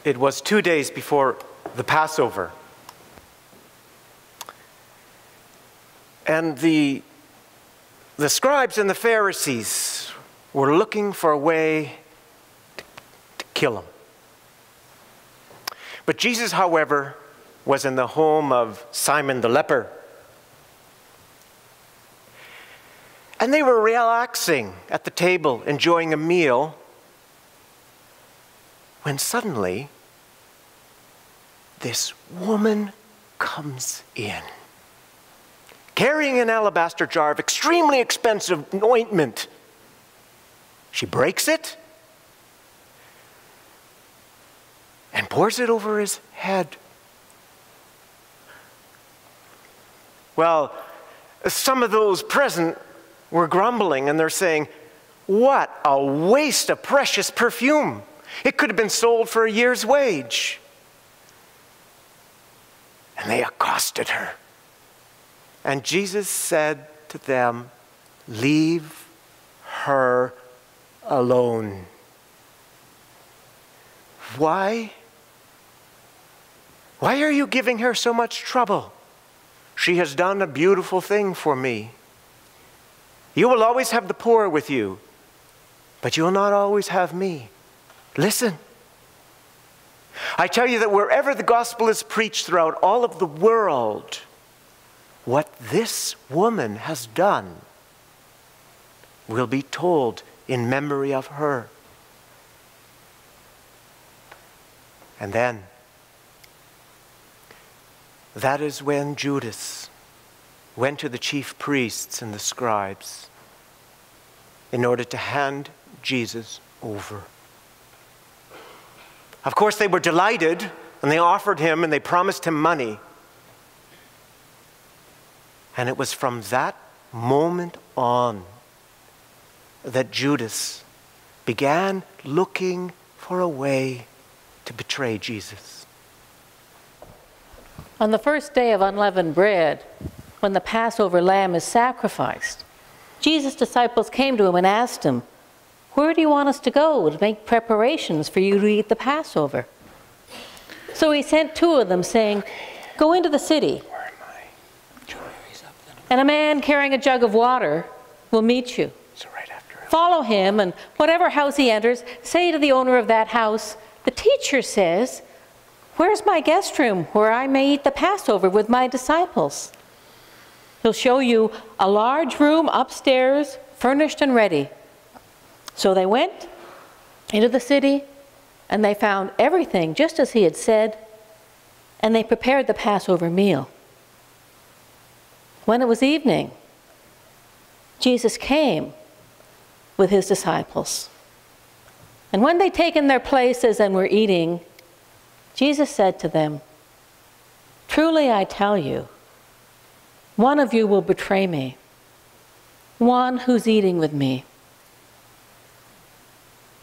It was 2 days before the Passover. And the scribes and the Pharisees were looking for a way to kill him. But Jesus, however, was in the home of Simon the leper. And they were relaxing at the table, enjoying a meal, when suddenly this woman comes in, carrying an alabaster jar of extremely expensive ointment. She breaks it and pours it over his head. Well, some of those present were grumbling, and they're saying, "What a waste of precious perfume. It could have been sold for a year's wage." And they accosted her. And Jesus said to them, "Leave her alone." Why? Why are you giving her so much trouble? She has done a beautiful thing for me. You will always have the poor with you, but you will not always have me. Listen. I tell you that wherever the gospel is preached throughout all of the world, what this woman has done will be told in memory of her. And then, that is when Judas went to the chief priests and the scribes in order to hand Jesus over. Of course, they were delighted, and they offered him and they promised him money. And it was from that moment on that Judas began looking for a way to betray Jesus. On the first day of unleavened bread, when the Passover lamb is sacrificed, Jesus' disciples came to him and asked him, "Where do you want us to go to make preparations for you to eat the Passover?" So he sent two of them, saying, "Go into the city, and a man carrying a jug of water will meet you. Follow him, and whatever house he enters, say to the owner of that house, 'The teacher says, where's my guest room where I may eat the Passover with my disciples?' He'll show you a large room upstairs, furnished and ready." So they went into the city, and they found everything just as he had said, and they prepared the Passover meal. When it was evening, Jesus came with his disciples. And when they'd taken their places and were eating, Jesus said to them, "Truly I tell you, one of you will betray me, one who's eating with me."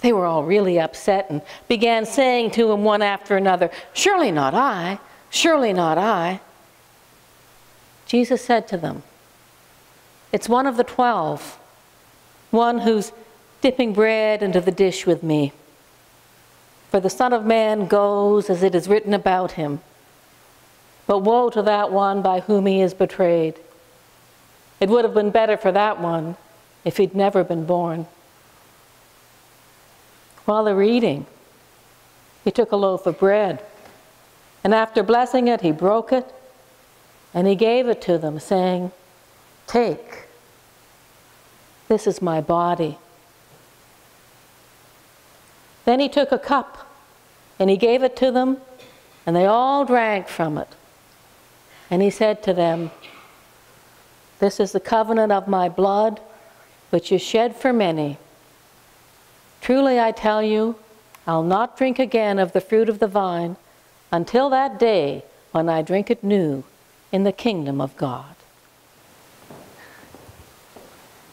They were all really upset and began saying to him one after another, "Surely not I, surely not I." Jesus said to them, "It's one of the 12, one who's dipping bread into the dish with me. For the Son of Man goes as it is written about him. But woe to that one by whom he is betrayed. It would have been better for that one if he'd never been born." While they were eating, he took a loaf of bread, and after blessing it, he broke it, and he gave it to them, saying, "Take, this is my body." Then he took a cup, and he gave it to them, and they all drank from it. And he said to them, "This is the covenant of my blood, which is shed for many. Truly I tell you, I'll not drink again of the fruit of the vine until that day when I drink it new in the kingdom of God."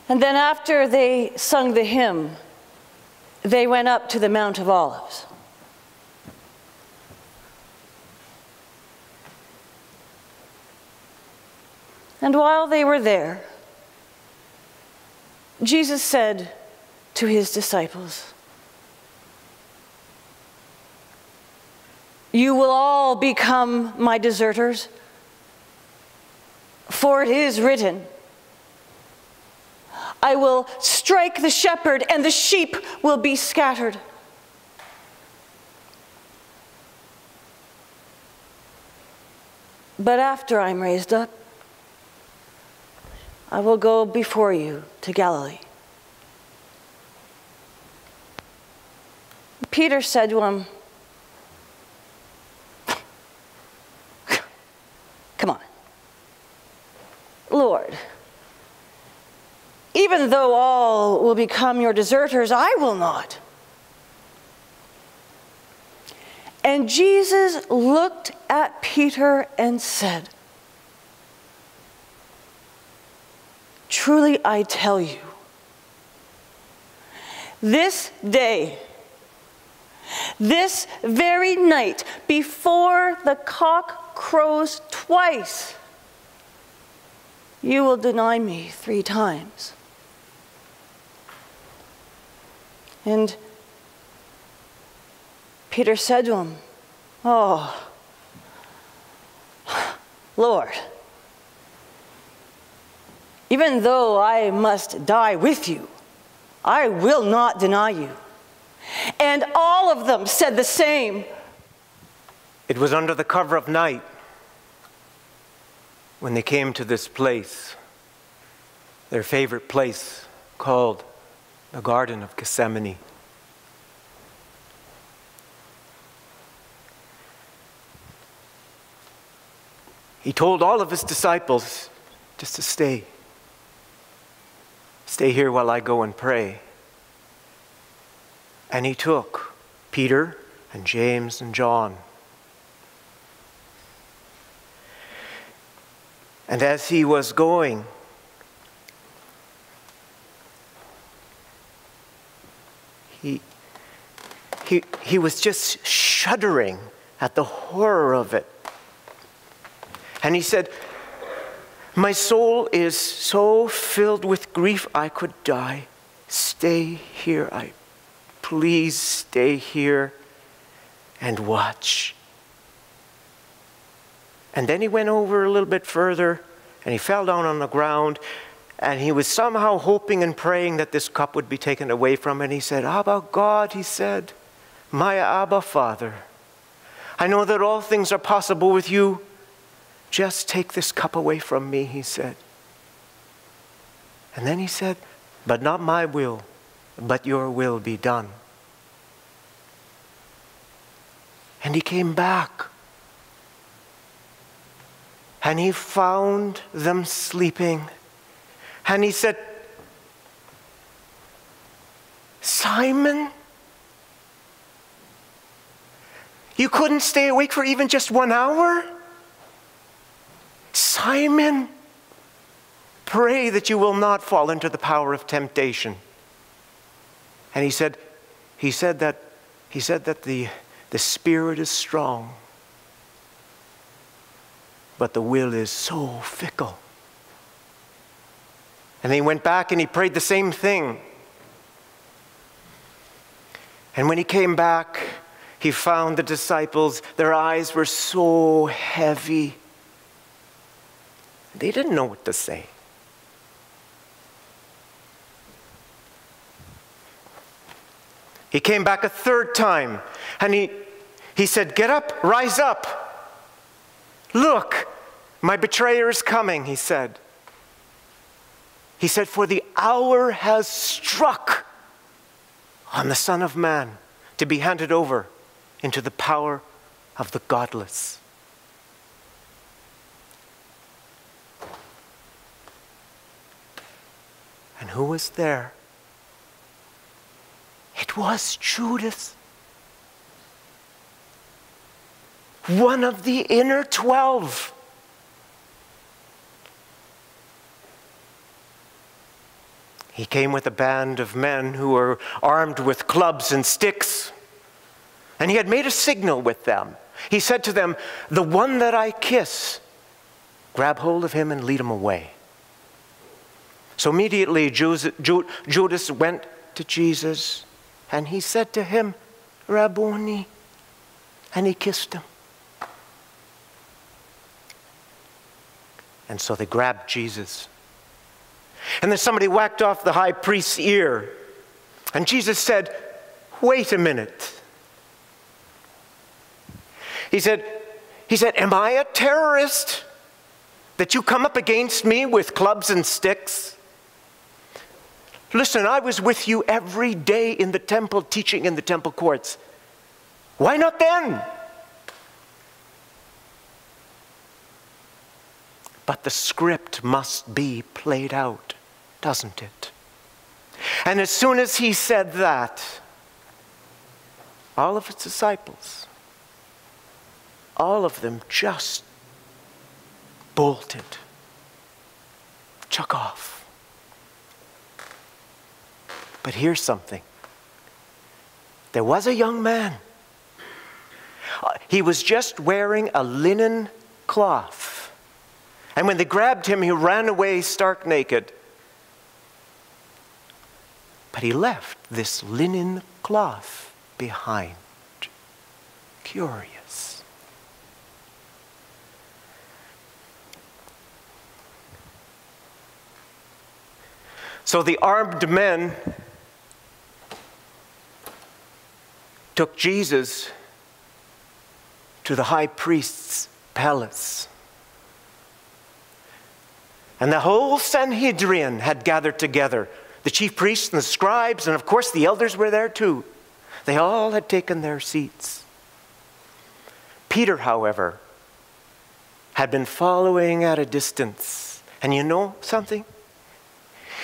And then after they sung the hymn, they went up to the Mount of Olives. And while they were there, Jesus said to his disciples, you will all become my deserters. For it is written, I will strike the shepherd, and the sheep will be scattered. But after I'm raised up, I will go before you to Galilee. Peter said to him, come on, Lord, even though all will become your deserters, I will not. And Jesus looked at Peter and said, truly I tell you, this day, this very night, before the cock crows twice, you will deny me 3 times. And Peter said to him, oh, Lord, even though I must die with you, I will not deny you. And all of them said the same. It was under the cover of night when they came to this place, their favorite place called the Garden of Gethsemane. He told all of his disciples just to stay. Stay here while I go and pray. And he took Peter and James and John. And as he was going, he was just shuddering at the horror of it. And he said, my soul is so filled with grief I could die. Stay here, please stay here and watch. And then he went over a little bit further and he fell down on the ground and he was somehow hoping and praying that this cup would be taken away from him. And he said, Abba God, he said, my Abba Father, I know that all things are possible with you. Just take this cup away from me, he said. And then he said, but not my will, but your will be done. And he came back. And he found them sleeping. And he said, Simon, you couldn't stay awake for even just 1 hour? Simon, pray that you will not fall into the power of temptation. And he said that the spirit is strong, but the will is so fickle. And he went back and he prayed the same thing. And when he came back, he found the disciples, their eyes were so heavy. They didn't know what to say. He came back a 3rd time and he said, get up, rise up. Look, my betrayer is coming, he said. He said, for the hour has struck on the Son of Man to be handed over into the power of the godless. And who was there? It was Judas, one of the inner 12. He came with a band of men who were armed with clubs and sticks. And he had made a signal with them. He said to them, the one that I kiss, grab hold of him and lead him away. So immediately Judas went to Jesus and he said to him, Rabboni, And he kissed him. And so they grabbed Jesus. And then somebody whacked off the high priest's ear. And Jesus said, wait a minute. He said, am I a terrorist that you come up against me with clubs and sticks? Listen, I was with you every day in the temple, teaching in the temple courts. Why not then? But the script must be played out, doesn't it? And as soon as he said that, all of his disciples, all of them just bolted, took off. But here's something. There was a young man. He was just wearing a linen cloth. And when they grabbed him, he ran away stark naked. But he left this linen cloth behind. Curious. So the armed men took Jesus to the high priest's palace. And the whole Sanhedrin had gathered together. The chief priests and the scribes, and of course the elders were there too. They all had taken their seats. Peter, however, had been following at a distance. And you know something?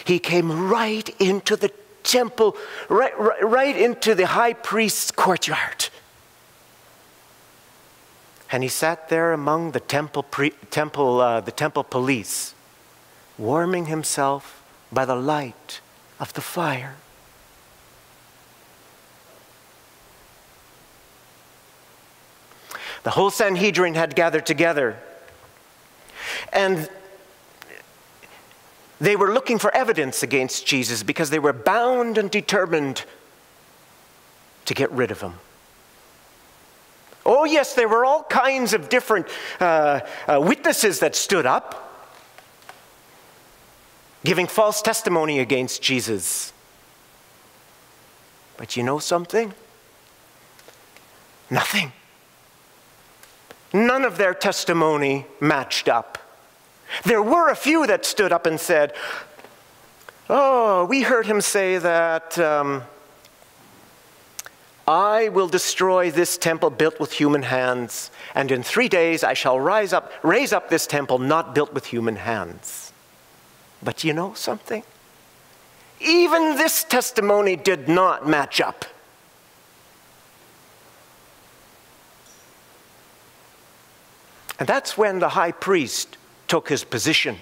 He came right into the temple, right into the high priest's courtyard. And he sat there among the temple police, warming himself by the light of the fire. The whole Sanhedrin had gathered together, and they were looking for evidence against Jesus because they were bound and determined to get rid of him. Oh yes, there were all kinds of different witnesses that stood up, giving false testimony against Jesus. But you know something? Nothing. None of their testimony matched up. There were a few that stood up and said, oh, we heard him say that I will destroy this temple built with human hands, and in 3 days I shall raise up this temple not built with human hands. But you know something? Even this testimony did not match up. And that's when the high priest took his position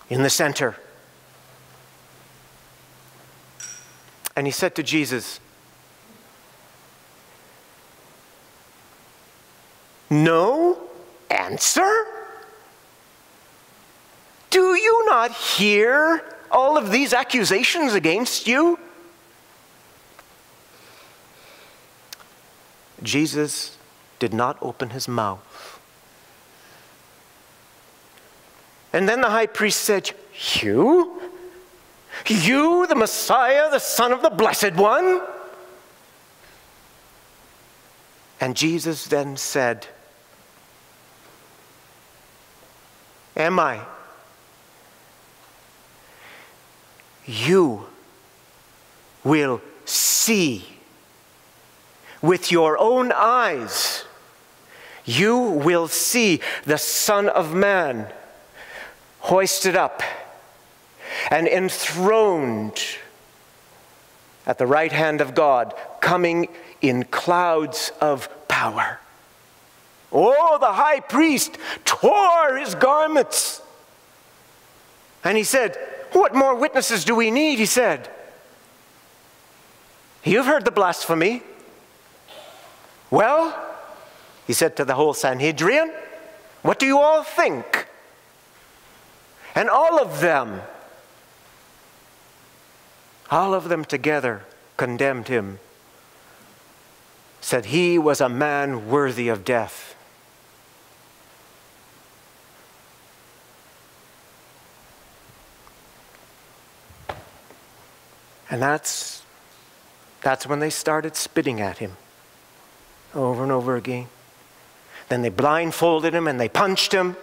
in the center. And he said to Jesus, no answer? Do you not hear all of these accusations against you? Jesus did not open his mouth. And then the high priest said, you, the Messiah, the Son of the Blessed One? And Jesus then said, am I? You will see with your own eyes. You will see the Son of Man hoisted up and enthroned at the right hand of God, coming in clouds of power. Oh, the high priest tore his garments. And he said, what more witnesses do we need? He said, you've heard the blasphemy. Well, he said to the whole Sanhedrin, what do you all think? And all of them together condemned him, said he was a man worthy of death. And that's when they started spitting at him over and over again. Then they blindfolded him and they punched him.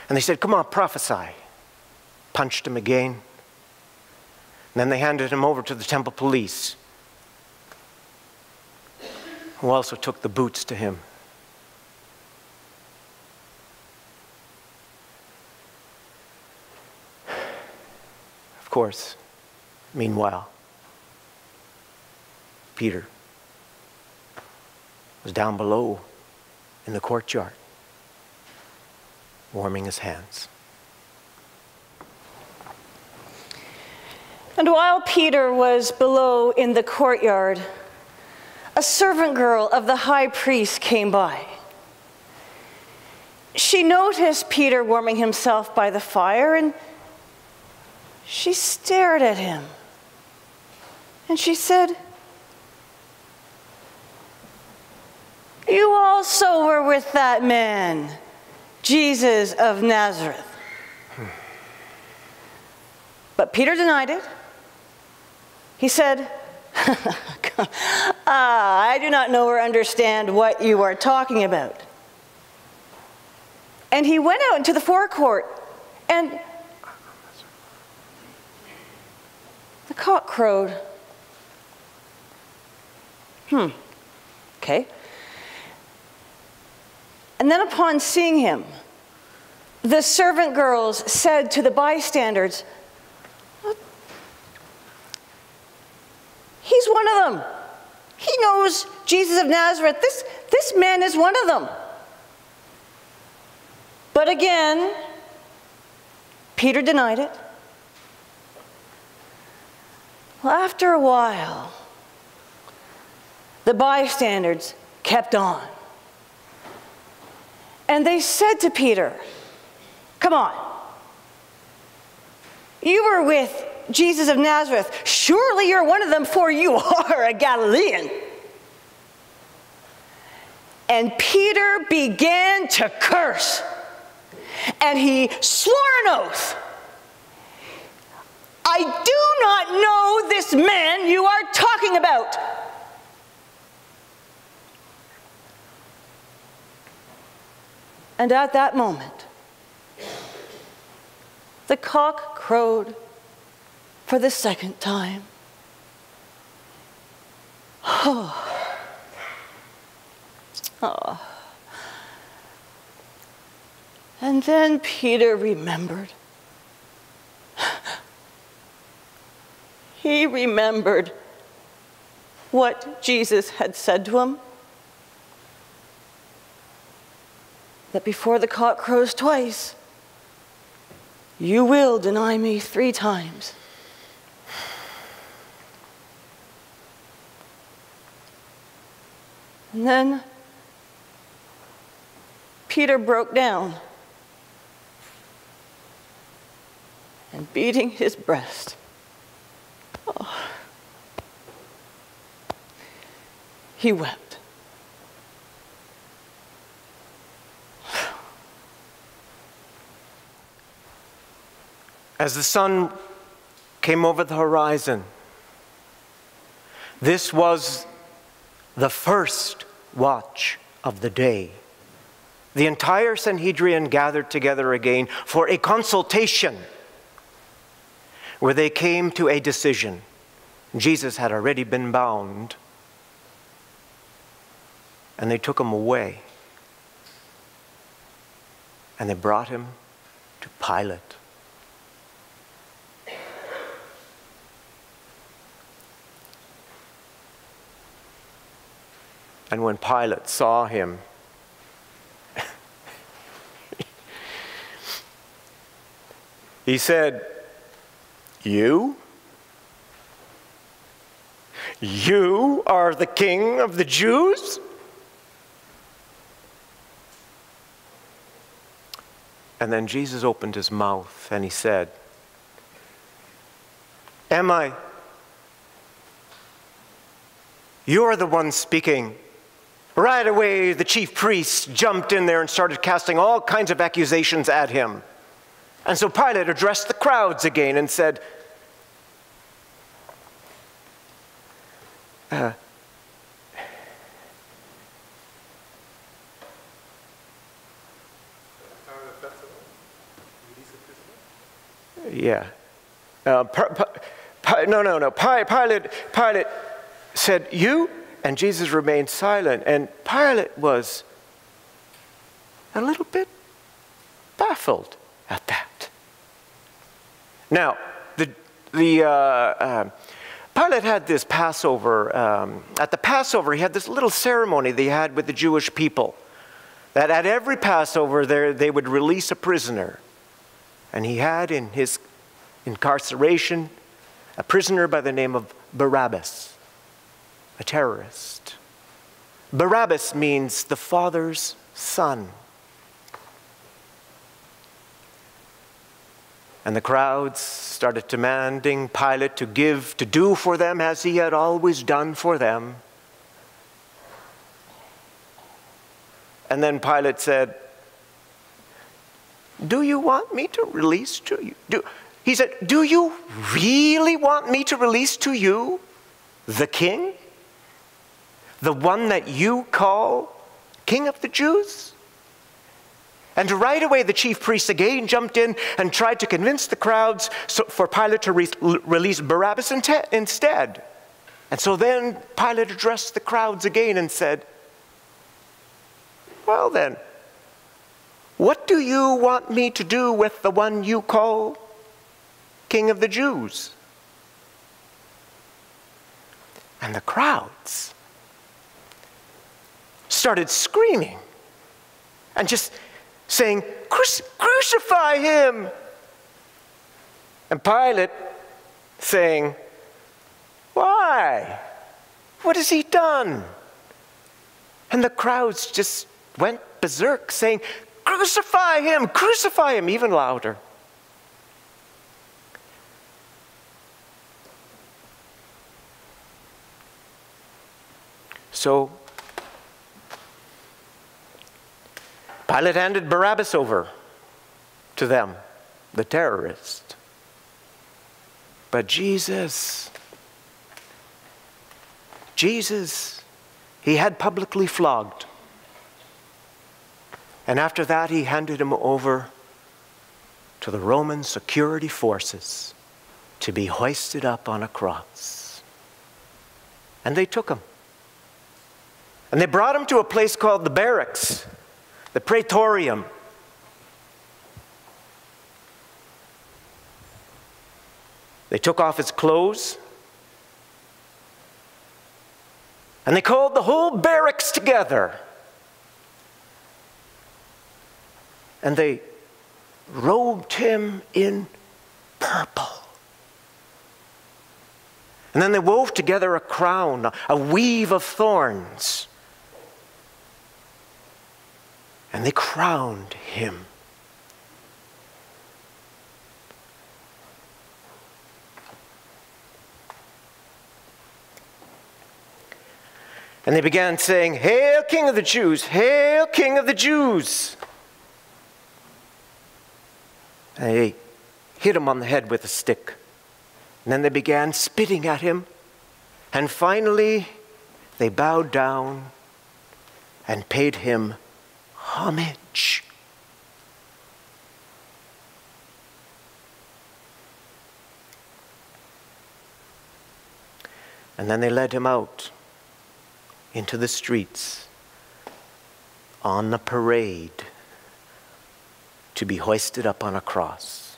And they said, "Come on, prophesy." Punched him again. And then they handed him over to the temple police, who also took the boots to him. Of course, meanwhile, Peter was down below in the courtyard, warming his hands. And while Peter was below in the courtyard, a servant girl of the high priest came by. She noticed Peter warming himself by the fire, and she stared at him. And she said, "You also were with that man, Jesus of Nazareth." But Peter denied it. He said, "I do not know or understand what you are talking about." And he went out into the forecourt, and the cock crowed. Okay. And then upon seeing him, the servant girls said to the bystanders, "He's one of them. He knows Jesus of Nazareth. This man is one of them." But again, Peter denied it. Well, after a while, the bystanders kept on. And they said to Peter, "Come on. You were with Jesus of Nazareth. Surely you're one of them, for you are a Galilean." And Peter began to curse. And he swore an oath. "I do not know this man you are talking about." And at that moment, the cock crowed for the second time. Oh. And then Peter remembered. He remembered what Jesus had said to him. That before the cock crows twice, you will deny me 3 times. And then Peter broke down and beating his breast, he wept. As the sun came over the horizon, this was the first watch of the day. The entire Sanhedrin gathered together again for a consultation where they came to a decision. Jesus had already been bound, and they took him away, and they brought him to Pilate. And when Pilate saw him, he said, You are the king of the Jews?" And then Jesus opened his mouth and he said, Am I You're the one speaking." Right away, the chief priests jumped in there and started casting all kinds of accusations at him. And so Pilate addressed the crowds again and said, yeah. Pilate said, "You?" And Jesus remained silent. And Pilate was a little bit baffled at that. Now, Pilate had this Passover. At the Passover, he had this little ceremony they had with the Jewish people. That at every Passover, they would release a prisoner. And he had in his incarceration a prisoner by the name of Barabbas, a terrorist. Barabbas means the Father's son. And the crowds started demanding Pilate to do for them as he had always done for them. And then Pilate said, "Do you want me to release to you?" He said, "Do you really want me to release to you the king? The one that you call King of the Jews?" And right away the chief priests again jumped in and tried to convince the crowds for Pilate to release Barabbas instead. And so then Pilate addressed the crowds again and said, "Well then, what do you want me to do with the one you call King of the Jews?" And the crowds started screaming and just saying, "Crucify him!" And Pilate saying, "Why? What has he done?" And the crowds just went berserk saying, "Crucify him, even louder." So Pilate handed Barabbas over to them, the terrorist. But Jesus, he had publicly flogged. And after that, he handed him over to the Roman security forces to be hoisted up on a cross. And they took him. And they brought him to a place called the barracks, the Praetorium. They took off his clothes. And they called the whole barracks together. And they robed him in purple. And then they wove together a crown, a weave of thorns. And they crowned him. And they began saying, "Hail, King of the Jews! Hail, King of the Jews!" And they hit him on the head with a stick. And then they began spitting at him. And finally, they bowed down and paid him homage. And then they led him out into the streets on a parade to be hoisted up on a cross.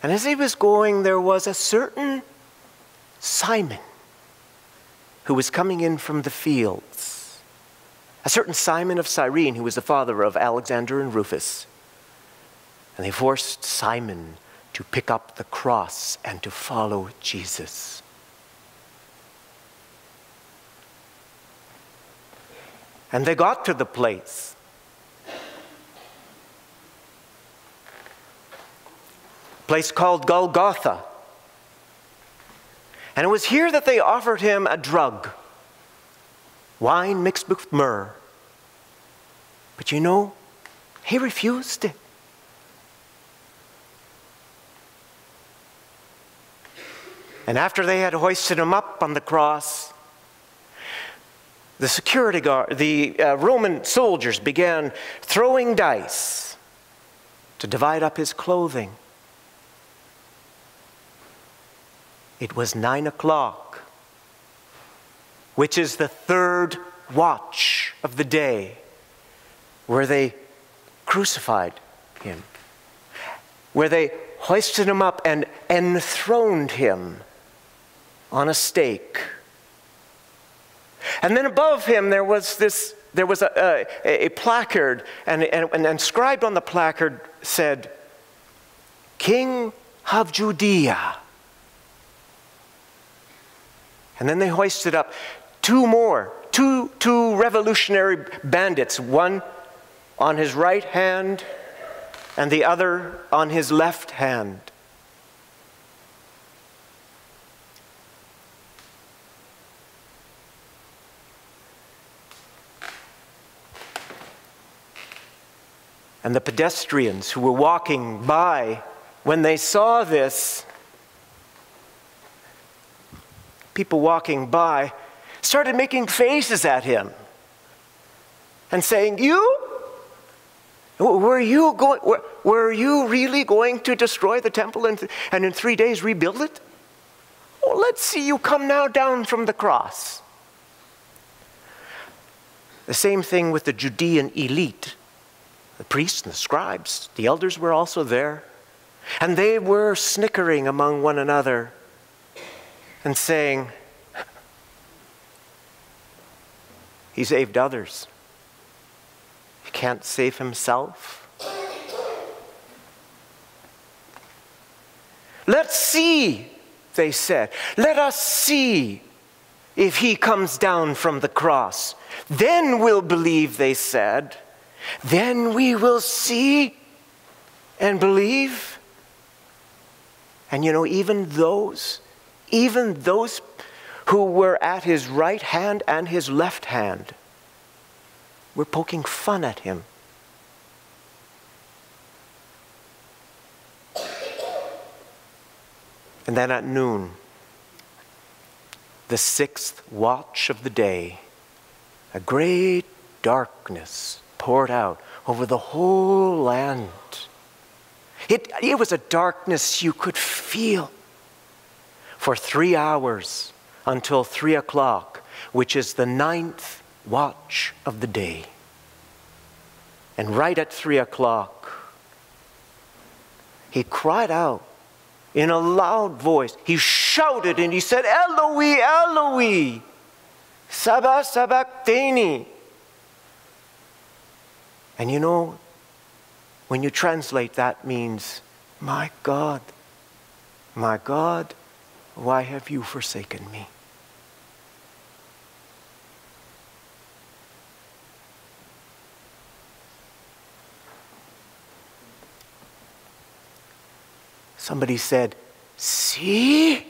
And as he was going, there was a certain Simon who was coming in from the fields. A certain Simon of Cyrene, who was the father of Alexander and Rufus. And they forced Simon to pick up the cross and to follow Jesus. And they got to the place. A place called Golgotha. And it was here that they offered him a drug, wine mixed with myrrh. But you know, he refused it. And after they had hoisted him up on the cross, the security guard, the Roman soldiers began throwing dice to divide up his clothing. It was 9 o'clock, which is the third watch of the day, where they crucified him, where they hoisted him up and enthroned him on a stake. And then above him there was a placard, and inscribed on the placard said, "King of Judea." And then they hoisted up two revolutionary bandits, one on his right hand and the other on his left hand. And the pedestrians who were walking by, when they saw this, people walking by started making faces at him and saying, were you really going to destroy the temple and in 3 days rebuild it? Oh, let's see you come now down from the cross. The same thing with the Judean elite. The priests and the scribes, the elders were also there. And they were snickering among one another and saying, he saved others. He can't save himself. Let's see, they said. Let us see if he comes down from the cross. Then we'll believe, they said. Then we will see and believe. And you know, even those who were at his right hand and his left hand were poking fun at him. And then at noon, the 6th watch of the day, a great darkness poured out over the whole land. It was a darkness you could feel for 3 hours until 3 o'clock, which is the 9th watch of the day. And right at 3 o'clock, he cried out in a loud voice. He shouted and he said, "Eloi, Eloi, Saba sabachthani." And you know, when you translate, that means, my God, why have you forsaken me?" Somebody said, "See?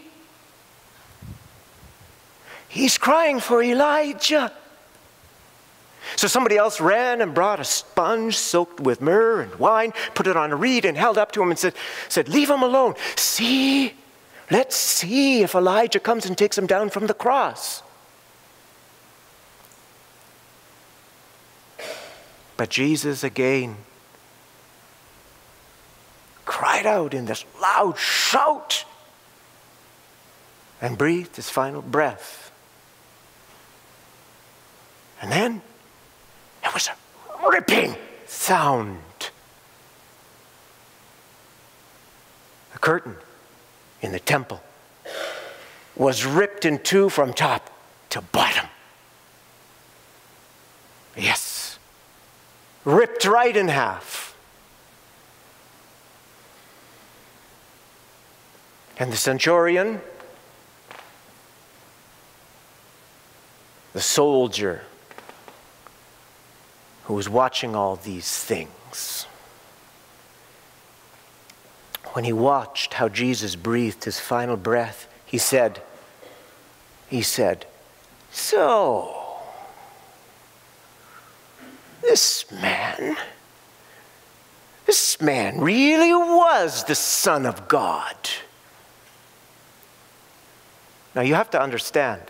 He's crying for Elijah." So somebody else ran and brought a sponge soaked with myrrh and wine, put it on a reed and held up to him and said, "Leave him alone. See, let's see if Elijah comes and takes him down from the cross." But Jesus again cried out in this loud shout and breathed his final breath. And then there was a ripping sound. The curtain in the temple was ripped in two from top to bottom. Yes, ripped right in half. And the centurion, the soldier who was watching all these things, when he watched how Jesus breathed his final breath, he said, he said, "So, this man really was the Son of God." Now you have to understand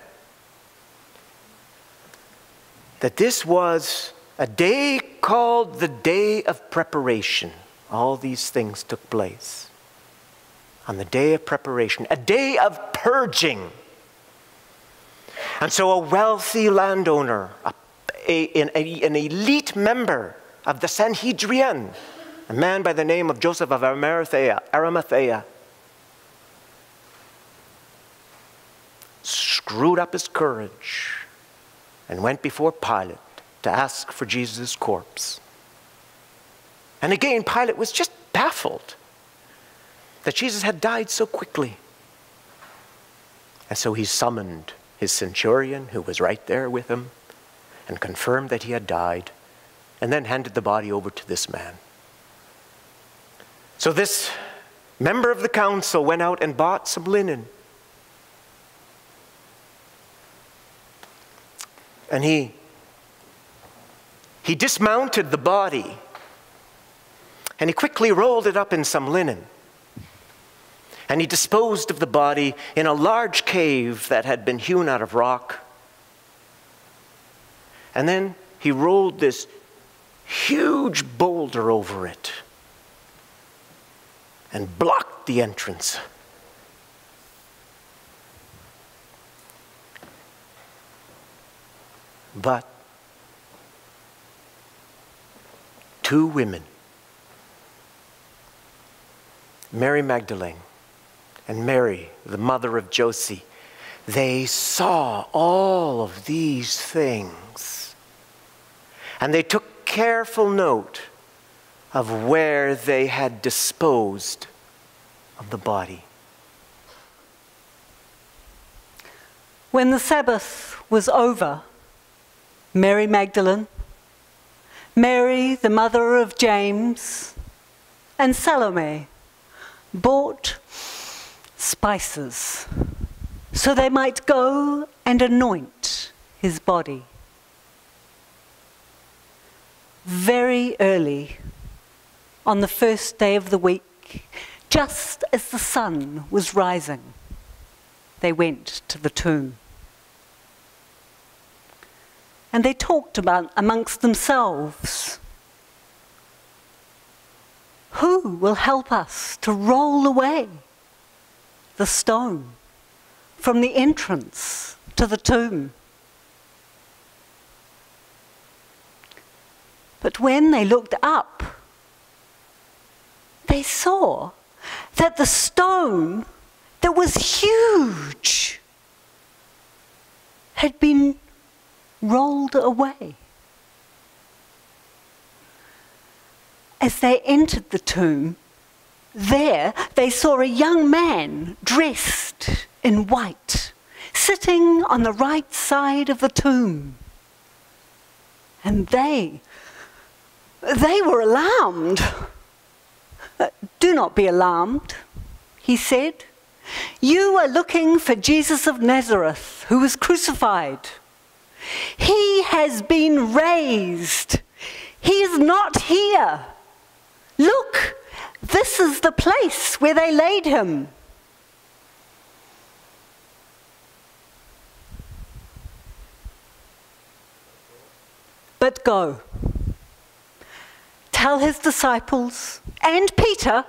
that this was a day called the Day of Preparation. All these things took place on the Day of Preparation, a day of purging. And so a wealthy landowner, an elite member of the Sanhedrin, a man by the name of Joseph of Arimathea, screwed up his courage and went before Pilate to ask for Jesus' corpse. And again, Pilate was just baffled that Jesus had died so quickly. And so he summoned his centurion, who was right there with him, and confirmed that he had died, and then handed the body over to this man. So this member of the council went out and bought some linen. And he dismounted the body, and he quickly rolled it up in some linen. And he disposed of the body in a large cave that had been hewn out of rock. And then he rolled this huge boulder over it and blocked the entrance. But two women, Mary Magdalene and Mary, the mother of Joseph, they saw all of these things. And they took careful note of where they had disposed of the body. When the Sabbath was over, Mary Magdalene, Mary, the mother of James, and Salome bought spices so they might go and anoint his body. Very early on the first day of the week, just as the sun was rising, they went to the tomb. And they talked about amongst themselves, who will help us to roll away the stone from the entrance to the tomb? But when they looked up, they saw that the stone that was huge had been rolled away. As they entered the tomb, there they saw a young man dressed in white, sitting on the right side of the tomb. And they were alarmed. "Do not be alarmed," he said. "You are looking for Jesus of Nazareth, who was crucified. He has been raised. He is not here. Look, this is the place where they laid him." But go, tell his disciples and Peter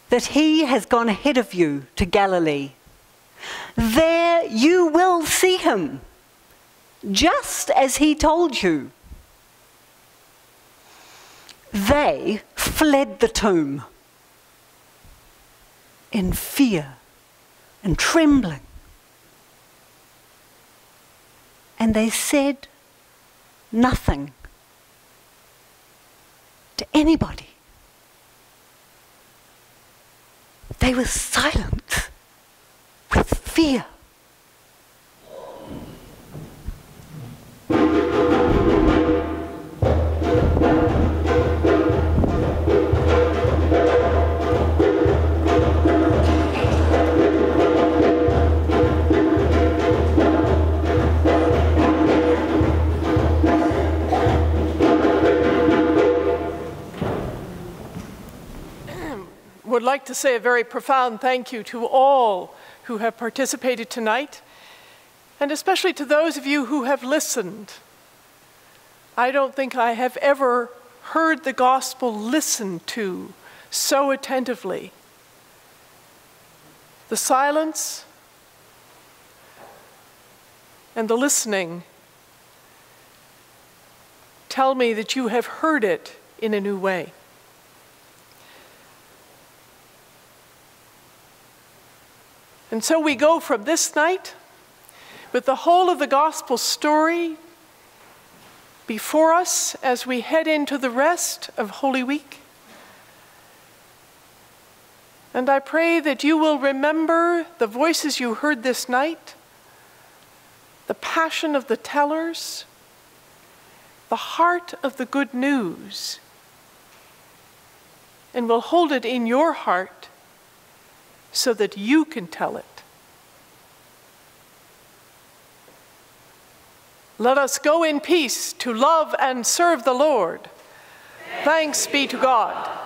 that he has gone ahead of you to Galilee. There you will see him, just as he told you. They fled the tomb in fear and trembling. And they said nothing to anybody. They were silent with fear. would like to say a very profound thank you to all who have participated tonight, and especially to those of you who have listened. I don't think I have ever heard the gospel listened to so attentively. The silence and the listening tell me that you have heard it in a new way. And so we go from this night with the whole of the gospel story before us as we head into the rest of Holy Week. And I pray that you will remember the voices you heard this night, the passion of the tellers, the heart of the good news, and will hold it in your heart so that you can tell it. Let us go in peace to love and serve the Lord. Thanks be to God.